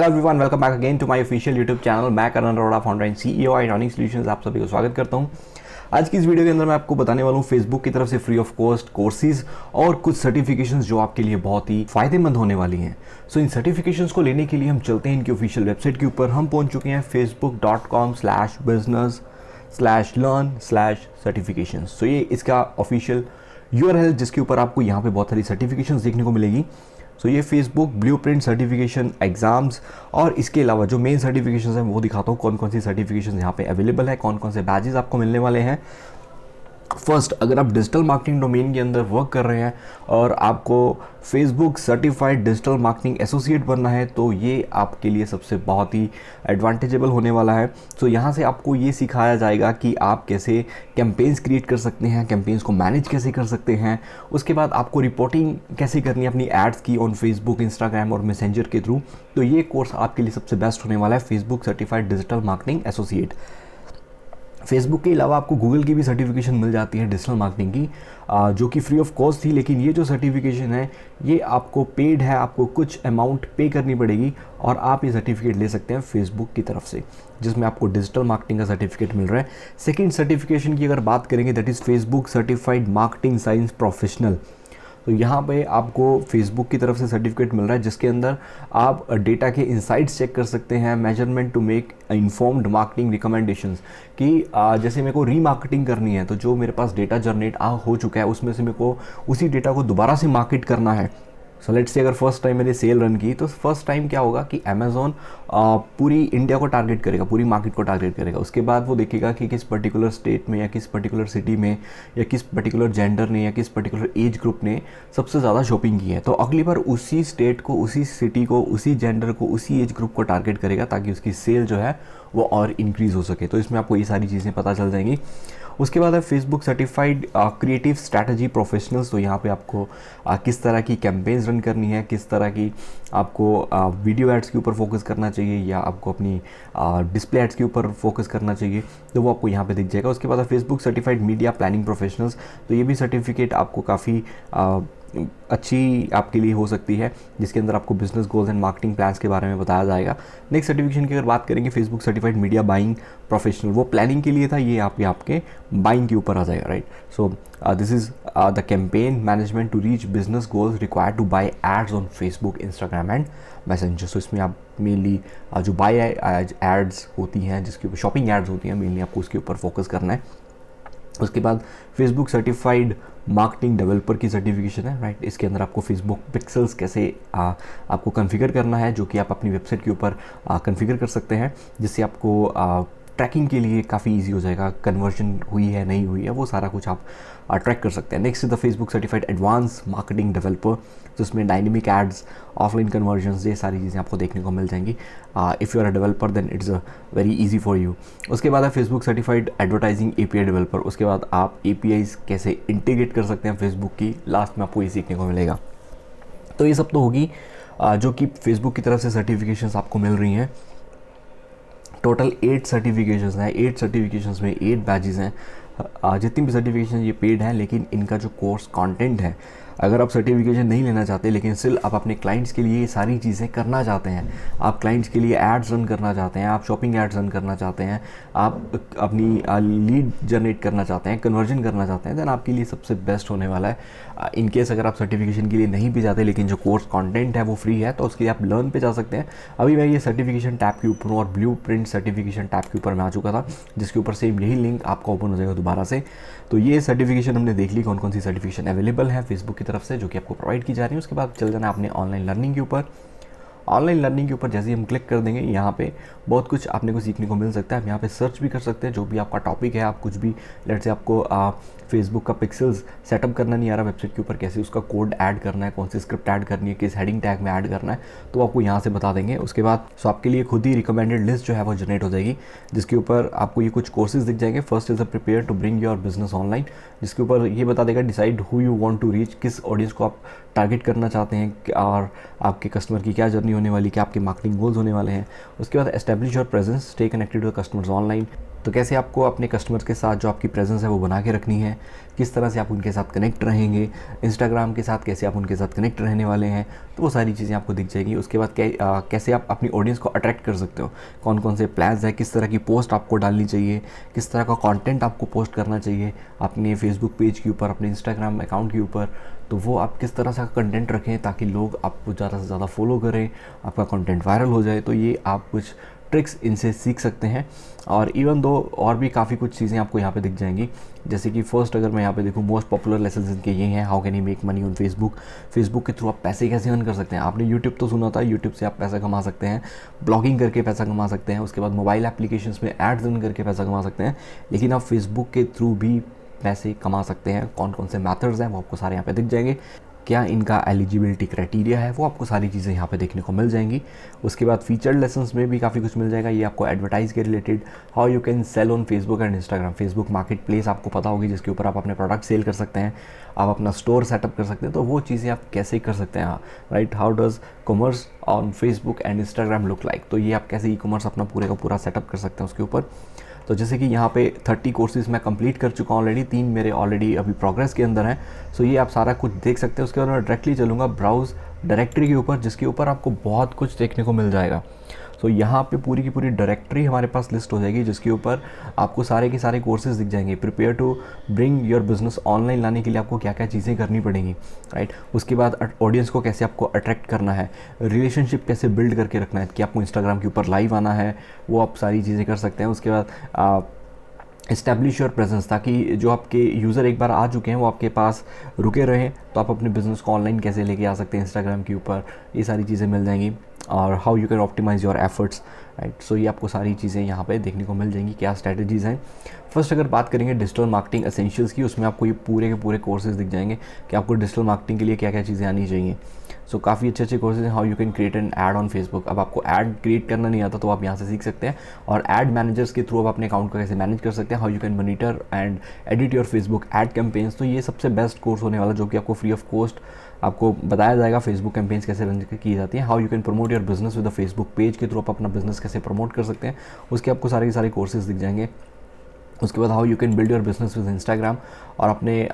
Hello everyone, welcome back again to my official YouTube channel. मैं Karan Arora, founder and CEO Ironic Solutions. आप सभी को स्वागत करता हूं। आज की इस वीडियो के अंदर मैं आपको बताने वाला हूं फेसबुक की तरफ से फ्री ऑफ कॉस्ट कोर्सेज और कुछ सर्टिफिकेशंस जो आपके लिए बहुत ही फायदेमंद होने वाली हैं। सो इन सर्टिफिकेशंस को लेने के लिए हम चलते हैं इनकी ऑफिशियल वेबसाइट के ऊपर। हम पहुंच चुके हैं facebook.com/business/learn/certifications। सो ये इसका ऑफिशियल URL जिसके ऊपर आपको यहाँ पे बहुत सारी सर्टिफिकेशंस देखने को मिलेगी। सो ये फेसबुक ब्लूप्रिंट सर्टिफिकेशन एग्जाम्स और इसके अलावा जो मेन सर्टिफिकेशंस हैं वो दिखाता हूँ कौन कौन सी सर्टिफिकेशंस यहाँ पे अवेलेबल है, कौन कौन से बैचेस आपको मिलने वाले हैं। फर्स्ट, अगर आप डिजिटल मार्केटिंग डोमेन के अंदर वर्क कर रहे हैं और आपको Facebook certified digital marketing associate बनना है तो ये आपके लिए सबसे बहुत ही एडवांटेजेबल होने वाला है। सो यहाँ से आपको ये सिखाया जाएगा कि आप कैसे कैंपेन्स क्रिएट कर सकते हैं, कैंपेन्स को मैनेज कैसे कर सकते हैं। उसके बाद आपको रिपोर्टिंग कैसे करनी है अपनी एड्स की ऑन फेसबुक, इंस्टाग्राम और मैसेंजर के थ्रू। तो ये कोर्स आपके लिए सबसे बेस्ट होने वाला है, Facebook certified digital marketing associate. Facebook के अलावा आपको गूगल की भी सर्टिफिकेशन मिल जाती है डिजिटल मार्केटिंग की, जो कि फ्री ऑफ कॉस्ट थी, लेकिन ये जो सर्टिफिकेशन है ये आपको पेड है, आपको कुछ अमाउंट पे करनी पड़ेगी और आप ये सर्टिफिकेट ले सकते हैं फेसबुक की तरफ से, जिसमें आपको डिजिटल मार्केटिंग का सर्टिफिकेट मिल रहा है। सेकंड सर्टिफिकेशन की अगर बात करेंगे that is Facebook certified marketing science professional. तो यहाँ पे आपको फेसबुक की तरफ से सर्टिफिकेट मिल रहा है जिसके अंदर आप डेटा के इंसाइट्स चेक कर सकते हैं, measurement to make informed marketing recommendations कि जैसे मेरे को रीमार्केटिंग करनी है तो जो मेरे पास डेटा जनरेट हो चुका है उसमें से मेरे को उसी डेटा को दोबारा से मार्केट करना है। सो लेट्स से अगर फर्स्ट टाइम मैंने सेल रन की तो फर्स्ट टाइम क्या होगा कि अमेज़ॉन पूरी इंडिया को टारगेट करेगा, पूरी मार्केट को टारगेट करेगा। उसके बाद वो देखेगा कि किस पर्टिकुलर स्टेट में या किस पर्टिकुलर सिटी में या किस पर्टिकुलर जेंडर ने या किस पर्टिकुलर एज ग्रुप ने सबसे ज़्यादा शॉपिंग की है। तो अगली बार उसी स्टेट को, उसी सिटी को, उसी जेंडर को, उसी एज ग्रुप को टारगेट करेगा ताकि उसकी सेल जो है वो और इंक्रीज़ हो सके। तो इसमें आपको ये सारी चीज़ें पता चल जाएंगी। उसके बाद है Facebook certified creative strategy professionals. तो यहाँ पे आपको किस तरह की कैंपेन्स रन करनी है, किस तरह की आपको वीडियो एड्स के ऊपर फोकस करना चाहिए या आपको अपनी डिस्प्ले एड्स के ऊपर फोकस करना चाहिए, तो वो आपको यहाँ पे दिख जाएगा। उसके बाद है Facebook certified media planning professionals. तो ये भी सर्टिफिकेट आपको काफ़ी अच्छी आपके लिए हो सकती है, जिसके अंदर आपको business goals and marketing plans के बारे में बताया जाएगा। नेक्स्ट सर्टिफिकेशन की अगर बात करेंगे Facebook certified media buying professional, वो प्लानिंग के लिए था, ये आपके बाइंग के ऊपर आ जाएगा, right. So this is the campaign management to reach business goals required to buy ads on Facebook, Instagram and Messenger. So इसमें आप मेनली जो बाय एड्स होती हैं, जिसके ऊपर शॉपिंग एड्स होती हैं, मेनली आपको उसके ऊपर फोकस करना है। उसके बाद फेसबुक सर्टिफाइड मार्केटिंग डेवलपर की सर्टिफिकेशन है, राइट। इसके अंदर आपको फेसबुक पिक्सल्स कैसे आपको कॉन्फ़िगर करना है, जो कि आप अपनी वेबसाइट के ऊपर कॉन्फ़िगर कर सकते हैं, जिससे आपको ट्रैकिंग के लिए काफ़ी इजी हो जाएगा। कन्वर्जन हुई है नहीं हुई है वो सारा कुछ आप ट्रैक कर सकते हैं। Next is the Facebook certified advance marketing developer, जिसमें डायनेमिक एड्स, ऑफलाइन कन्वर्जन्स, ये सारी चीज़ें आपको देखने को मिल जाएंगी। If you are a developer then it's a very easy for you. उसके बाद है Facebook certified advertising API developer. उसके बाद आप APIs कैसे इंटीग्रेट कर सकते हैं फेसबुक की, लास्ट में आपको ये सीखने को मिलेगा। तो ये सब तो होगी जो कि फेसबुक की तरफ से सर्टिफिकेशंस आपको मिल रही हैं। टोटल 8 सर्टिफिकेशंस हैं, 8 सर्टिफिकेशंस में 8 बैचेस हैं। जितनी भी सर्टिफिकेशन ये पेड है, लेकिन इनका जो कोर्स कंटेंट है, अगर आप सर्टिफिकेशन नहीं लेना चाहते लेकिन स्टिल आप अपने क्लाइंट्स के लिए ये सारी चीज़ें करना चाहते हैं, आप क्लाइंट्स के लिए एड्स रन करना चाहते हैं, आप शॉपिंग एड्स रन करना चाहते हैं, आप अपनी लीड जनरेट करना चाहते हैं, कन्वर्जन करना चाहते हैं, देन आपके लिए सबसे बेस्ट होने वाला है। इन केस अगर आप सर्टिफिकेशन के लिए नहीं भी जाते लेकिन जो कोर्स कंटेंट है वो फ्री है, तो उसके लिए आप लर्न पे जा सकते हैं। अभी मैं ये सर्टिफिकेशन टैब के ऊपर हूँ और ब्लूप्रिंट सर्टिफिकेशन टैब के ऊपर मैं आ चुका था, जिसके ऊपर सेम यही लिंक आपका ओपन हो जाएगा दोबारा से। तो ये सर्टिफिकेशन हमने देख ली कौन कौन सी सर्टिफिकेशन अवेलेबल है फेसबुक की तरफ से जो कि आपको प्रोवाइड की जा रही है। उसके बाद चल जाना अपने ऑनलाइन लर्निंग के ऊपर। ऑनलाइन लर्निंग के ऊपर जैसे ही हम क्लिक कर देंगे, यहाँ पे बहुत कुछ आपने को सीखने को मिल सकता है। आप यहाँ पे सर्च भी कर सकते हैं जो भी आपका टॉपिक है। आप कुछ भी, लेट्स से आपको फेसबुक का पिक्सल्स सेटअप करना नहीं आ रहा वेबसाइट के ऊपर, कैसे उसका कोड ऐड करना है, कौन सी स्क्रिप्ट ऐड करनी है, किस हेडिंग टैग में ऐड करना है, तो आपको यहाँ से बता देंगे। उसके बाद आपके लिए खुद ही रिकमेंडेड लिस्ट जो है वो जनरेट हो जाएगी, जिसके ऊपर आपको ये कुछ कोर्सेज दिख जाएंगे। First is a prepare to bring your business online, जिसके ऊपर ये बता देगा decide who you want to reach, किस ऑडियंस को आप टारगेट करना चाहते हैं और आपके कस्टमर की क्या जर्नी नहीं होने वाली, क्या आपके मार्केटिंग गोल्स होने वाले हैं। उसके बाद establish your presence, stay connected with customers online. तो कैसे आपको अपने कस्टमर्स के साथ जो आपकी प्रेजेंस है वो बना के रखनी है, किस तरह से आप उनके साथ कनेक्ट रहेंगे, इंस्टाग्राम के साथ कैसे आप उनके साथ कनेक्ट रहने वाले हैं, तो वो सारी चीज़ें आपको दिख जाएगी। उसके बाद कैसे आप अपनी ऑडियंस को अट्रैक्ट कर सकते हो, कौन कौन से प्लान्स है, किस तरह की पोस्ट आपको डालनी चाहिए, किस तरह का कंटेंट आपको पोस्ट करना चाहिए अपने फेसबुक पेज के ऊपर, अपने इंस्टाग्राम अकाउंट के ऊपर। तो वो आप किस तरह से कंटेंट रखें ताकि लोग आपको ज़्यादा से ज़्यादा फॉलो करें, आपका कंटेंट वायरल हो जाए। तो ये आप कुछ ट्रिक्स इनसे सीख सकते हैं। और इवन दो और भी काफ़ी कुछ चीज़ें आपको यहाँ पे दिख जाएंगी। जैसे कि फर्स्ट अगर मैं यहाँ पे देखूँ, मोस्ट पॉपुलर लेसन इनके ये हैं, how can you make money on Facebook, Facebook के थ्रू आप पैसे कैसे अर्न कर सकते हैं। आपने यूट्यूब तो सुना था, यूट्यूब से आप पैसा कमा सकते हैं, ब्लॉगिंग करके पैसा कमा सकते हैं, उसके बाद मोबाइल एप्लीकेशंस में एड्स रन करके पैसा कमा सकते हैं, लेकिन आप फेसबुक के थ्रू भी पैसे कमा सकते हैं। कौन कौन से मेथड्स हैं वो आपको सारे यहाँ पे दिख जाएंगे, क्या इनका एलिजिबिलिटी क्राइटेरिया है, वो आपको सारी चीज़ें यहाँ पे देखने को मिल जाएंगी। उसके बाद फीचर्ड लेसन्स में भी काफ़ी कुछ मिल जाएगा, ये आपको एडवर्टाइज के related, how you can sell on Facebook and Instagram, Facebook market place आपको पता होगी जिसके ऊपर आप अपने प्रोडक्ट सेल कर सकते हैं, आप अपना स्टोर सेटअप कर सकते हैं। तो वो चीज़ें आप कैसे कर सकते हैं, right, how does commerce on Facebook and Instagram look like, तो ये आप कैसे ई कॉमर्स अपना पूरे का पूरा सेटअप कर सकते हैं उसके ऊपर। तो जैसे कि यहाँ पे 30 कोर्सेज मैं कंप्लीट कर चुका हूँ ऑलरेडी, 3 मेरे ऑलरेडी अभी प्रोग्रेस के अंदर हैं। सो ये आप सारा कुछ देख सकते हैं। उसके बाद मैं डायरेक्टली चलूँगा ब्राउज़ डायरेक्टरी के ऊपर, जिसके ऊपर आपको बहुत कुछ देखने को मिल जाएगा। सो यहाँ पे पूरी की पूरी डायरेक्टरी हमारे पास लिस्ट हो जाएगी, जिसके ऊपर आपको सारे के सारे कोर्सेज दिख जाएंगे। Prepare to bring your business online लाने के लिए आपको क्या क्या चीज़ें करनी पड़ेंगी, राइट। उसके बाद ऑडियंस को कैसे आपको अट्रैक्ट करना है, रिलेशनशिप कैसे बिल्ड करके रखना है, कि आपको इंस्टाग्राम के ऊपर लाइव आना है, वो आप सारी चीज़ें कर सकते हैं। उसके बाद इस्टेब्लिश योर प्रेजेंस, ताकि जो आपके यूज़र एक बार आ चुके हैं वो आपके पास रुके रहें, तो आप अपने बिज़नेस को ऑनलाइन कैसे लेके आ सकते हैं इंस्टाग्राम के ऊपर, ये सारी चीज़ें मिल जाएंगी। और how you can optimise your efforts, right. So ये आपको सारी चीज़ें यहाँ पे देखने को मिल जाएंगी, क्या स्ट्रैटेजीज़ हैं। फर्स्ट अगर बात करेंगे डिजिटल मार्केटिंग एसेंशियल्स की, उसमें आपको ये पूरे के पूरे कोर्सेज दिख जाएंगे कि आपको डिजिटल मार्केटिंग के लिए क्या क्या चीज़ें आनी चाहिए। सो काफ़ी अच्छे अच्छे कोर्सेज हैं। How you can create an add on Facebook, अब आपको ऐड क्रिएट करना नहीं आता तो आप यहाँ से सीख सकते हैं। और ऐड मैनेजर्स के थ्रू आप अपने अकाउंट को कैसे मैनेज कर सकते हैं। How you can monitor and edit your Facebook ad campaigns, तो ये सबसे बेस्ट कोर्स होने वाला, जो कि आपको फ्री ऑफ कॉस्ट आपको बताया जाएगा फेसबुक कैंपेन्स कैसे रन की जाती हैं। How you can promote your business with the Facebook page के थ्रू आप अपना बिजनेस कैसे प्रमोट कर सकते हैं, उसके आपको सारे के सारे कोर्सेज दिख जाएंगे। उसके बाद how you can build your business with Instagram, और अपने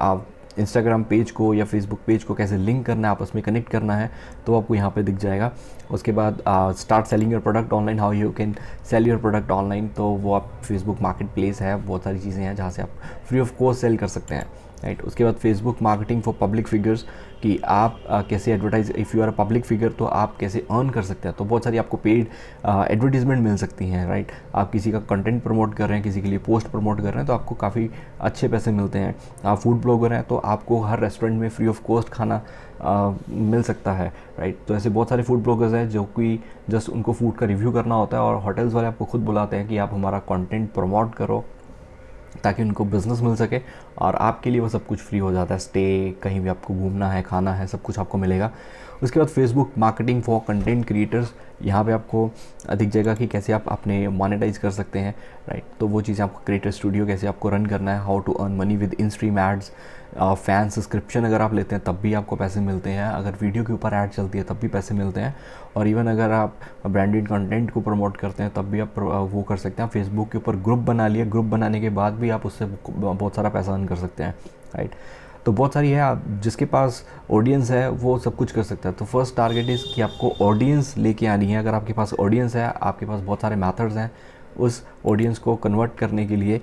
इंस्टाग्राम पेज को या फेसबुक पेज को कैसे लिंक करना है, आपस में कनेक्ट करना है, तो आपको यहाँ पे दिख जाएगा। उसके बाद start selling your product online, how you can sell your product online, तो वो आप फेसबुक मार्केट प्लेस है, बहुत सारी चीज़ें हैं जहाँ से आप फ्री ऑफ कॉस्ट सेल कर सकते हैं, राइट। उसके बाद Facebook marketing for public figures, कि आप कैसे advertise, if you are a public figure तो आप कैसे अर्न कर सकते हैं। तो बहुत सारी आपको पेड एडवर्टीजमेंट मिल सकती हैं, राइट। आप किसी का कंटेंट प्रमोट कर रहे हैं, किसी के लिए पोस्ट प्रमोट कर रहे हैं, तो आपको काफ़ी अच्छे पैसे मिलते हैं। आप फूड ब्लॉगर हैं तो आपको हर रेस्टोरेंट में फ्री ऑफ कॉस्ट खाना मिल सकता है, राइट। तो ऐसे बहुत सारे फूड ब्लॉगर्स हैं जो कि जस्ट उनको फूड का रिव्यू करना होता है, और होटल्स वाले आपको खुद बुलाते हैं कि आप हमारा कंटेंट प्रमोट करो, ताकि उनको बिज़नेस मिल सके, और आपके लिए वो सब कुछ फ्री हो जाता है। स्टे, कहीं भी आपको घूमना है, खाना है, सब कुछ आपको मिलेगा। उसके बाद Facebook marketing for content creators, यहाँ पे आपको दिख जाएगा कि कैसे आप अपने मोनेटाइज कर सकते हैं, राइट। तो वो चीज़ें आपको, क्रिएटर स्टूडियो कैसे आपको रन करना है, how to earn money with in stream ads, fan subscription अगर आप लेते हैं तब भी आपको पैसे मिलते हैं, अगर वीडियो के ऊपर ऐड चलती है तब भी पैसे मिलते हैं, और इवन अगर आप ब्रांडेड कंटेंट को प्रमोट करते हैं तब भी आप वो कर सकते हैं। फेसबुक के ऊपर ग्रुप बना लिया, ग्रुप बनाने के बाद भी आप उससे बहुत सारा पैसा अर्न कर सकते हैं, राइट। तो बहुत सारी है, आप जिसके पास ऑडियंस है वो सब कुछ कर सकता है। तो फर्स्ट टारगेट इज़ कि आपको ऑडियंस लेके आनी है। अगर आपके पास ऑडियंस है, आपके पास बहुत सारे मेथड्स हैं उस ऑडियंस को कन्वर्ट करने के लिए,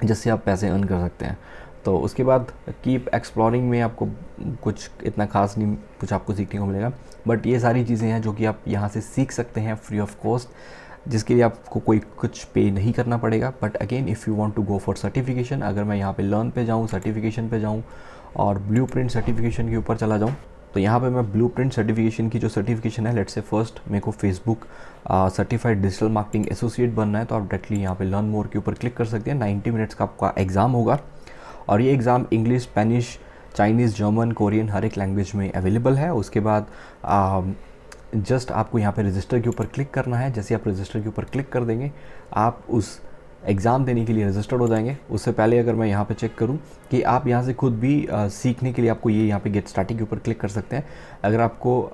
जिससे आप पैसे अर्न कर सकते हैं। तो उसके बाद कीप एक्सप्लोरिंग में आपको कुछ इतना खास नहीं कुछ आपको सीखने को मिलेगा, बट ये सारी चीज़ें हैं जो कि आप यहाँ से सीख सकते हैं फ्री ऑफ कॉस्ट, जिसके लिए आपको कोई कुछ पे नहीं करना पड़ेगा। But again if you want to go for certification, अगर मैं यहाँ पे लर्न पे जाऊँ, सर्टिफिकेशन पे जाऊँ और ब्लूप्रिंट सर्टिफिकेशन के ऊपर चला जाऊँ, तो यहाँ पे मैं ब्लूप्रिंट सर्टिफिकेशन की जो सर्टिफिकेशन है, लेट्स से फर्स्ट मेरे को Facebook certified digital marketing associate बनना है, तो आप डायरेक्टली यहाँ पे लर्न मोर के ऊपर क्लिक कर सकते हैं। 90 मिनट्स का आपका एग्ज़ाम होगा, और ये exam English, Spanish, Chinese, German, Korean हर एक लैंग्वेज में अवेलेबल है। उसके बाद जस्ट आपको यहाँ पे रजिस्टर के ऊपर क्लिक करना है। जैसे आप रजिस्टर के ऊपर क्लिक कर देंगे, आप उस एग्ज़ाम देने के लिए रजिस्टर्ड हो जाएंगे। उससे पहले अगर मैं यहाँ पे चेक करूँ कि आप यहाँ से खुद भी सीखने के लिए आपको ये यहाँ पे गेट स्टार्टिंग के ऊपर क्लिक कर सकते हैं। अगर आपको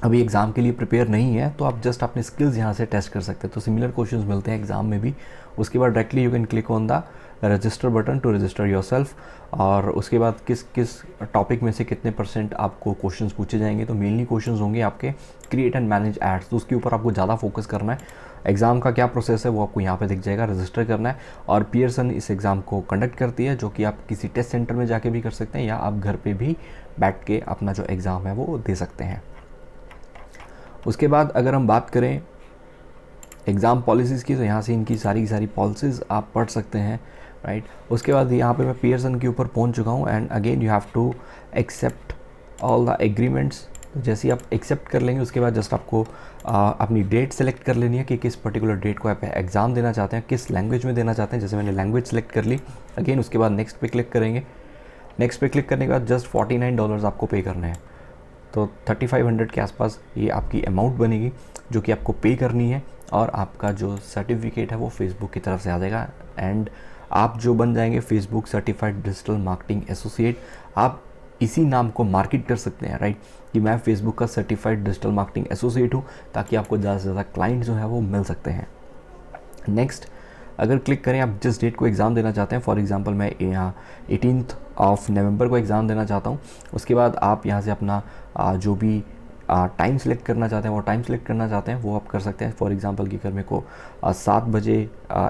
अभी एग्ज़ाम के लिए प्रिपेयर नहीं है तो आप जस्ट अपने स्किल्स यहाँ से टेस्ट कर सकते हैं। तो सिमिलर क्वेश्चंस मिलते हैं एग्ज़ाम में भी। उसके बाद directly you can click on the register button to register yourself, और उसके बाद किस किस टॉपिक में से कितने % आपको क्वेश्चंस पूछे जाएंगे। तो मेनली क्वेश्चंस होंगे आपके क्रिएट एंड मैनेज एड्स, तो उसके ऊपर आपको ज़्यादा फोकस करना है। एग्ज़ाम का क्या प्रोसेस है वो आपको यहाँ पे दिख जाएगा, रजिस्टर करना है। और पियर्सन इस एग्ज़ाम को कंडक्ट करती है, जो कि आप किसी टेस्ट सेंटर में जाके भी कर सकते हैं या आप घर पे भी बैठ के अपना जो एग्ज़ाम है वो दे सकते हैं। उसके बाद अगर हम बात करें एग्ज़ाम पॉलिसीज़ की, तो यहाँ से इनकी सारी पॉलिसीज़ आप पढ़ सकते हैं, राइट। उसके बाद यहाँ पे मैं पियर्सन के ऊपर पहुँच चुका हूँ, and again you have to accept all the agreements. तो जैसे ही आप एक्सेप्ट कर लेंगे उसके बाद जस्ट आपको अपनी डेट सेलेक्ट कर लेनी है कि किस पर्टिकुलर डेट को आप एग्ज़ाम देना चाहते हैं, किस लैंग्वेज में देना चाहते हैं। जैसे मैंने लैंग्वेज सेलेक्ट कर ली। अगेन उसके बाद नेक्स्ट पे क्लिक करेंगे। नेक्स्ट पे क्लिक करने के बाद जस्ट $49 आपको पे करने हैं। तो 3500 के आसपास ये आपकी अमाउंट बनेगी जो कि आपको पे करनी है, और आपका जो सर्टिफिकेट है वो फेसबुक की तरफ से आ जाएगा, एंड आप जो बन जाएंगे Facebook certified digital marketing associate. आप इसी नाम को मार्केट कर सकते हैं, राइट, कि मैं फेसबुक का सर्टिफाइड डिजिटल मार्केटिंग एसोसिएट हूँ, ताकि आपको ज़्यादा से ज़्यादा क्लाइंट जो है वो मिल सकते हैं। नेक्स्ट अगर क्लिक करें, आप जिस डेट को एग्ज़ाम देना चाहते हैं, फॉर एग्जांपल मैं यहाँ 18 नवंबर को एग्ज़ाम देना चाहता हूँ। उसके बाद आप यहाँ से अपना जो भी टाइम सेलेक्ट करना चाहते हैं, वो टाइम सेलेक्ट करना चाहते हैं वो आप कर सकते हैं। फॉर एग्जांपल कि अगर मेरे को 7 बजे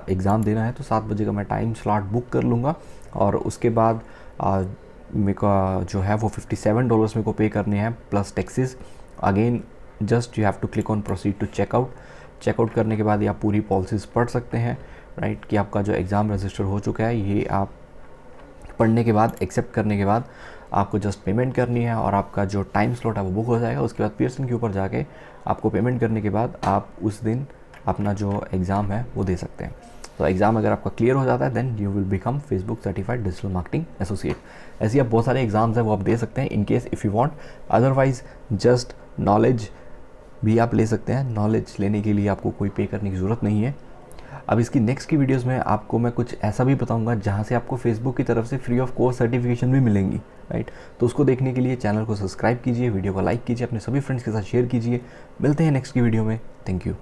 एग्ज़ाम देना है तो 7 बजे का मैं टाइम स्लॉट बुक कर लूँगा, और उसके बाद मेरे को जो है वो $57 मेरे को पे करने हैं plus taxes. Again just you have to click on proceed to checkout. Checkout करने के बाद ये आप पूरी पॉलिसीज़ पढ़ सकते हैं, राइट, कि आपका जो एग्ज़ाम रजिस्टर हो चुका है। ये आप पढ़ने के बाद एक्सेप्ट करने के बाद आपको जस्ट पेमेंट करनी है, और आपका जो टाइम स्लॉट है वो बुक हो जाएगा। उसके बाद पियर्सन के ऊपर जाके आपको पेमेंट करने के बाद आप उस दिन अपना जो एग्ज़ाम है वो दे सकते हैं। तो एग्ज़ाम अगर आपका क्लियर हो जाता है then you will become Facebook certified digital marketing associate. ऐसे ही आप बहुत सारे एग्ज़ाम्स हैं वो आप दे सकते हैं in case if you want. Otherwise just knowledge भी आप ले सकते हैं। नॉलेज लेने के लिए आपको कोई पे करने की ज़रूरत नहीं है। अब इसकी नेक्स्ट की वीडियोस में आपको मैं कुछ ऐसा भी बताऊंगा जहां से आपको फेसबुक की तरफ से फ्री ऑफ कॉस्ट सर्टिफिकेशन भी मिलेंगी, राइट। तो उसको देखने के लिए चैनल को सब्सक्राइब कीजिए, वीडियो को लाइक कीजिए, अपने सभी फ्रेंड्स के साथ शेयर कीजिए। मिलते हैं नेक्स्ट की वीडियो में। Thank you.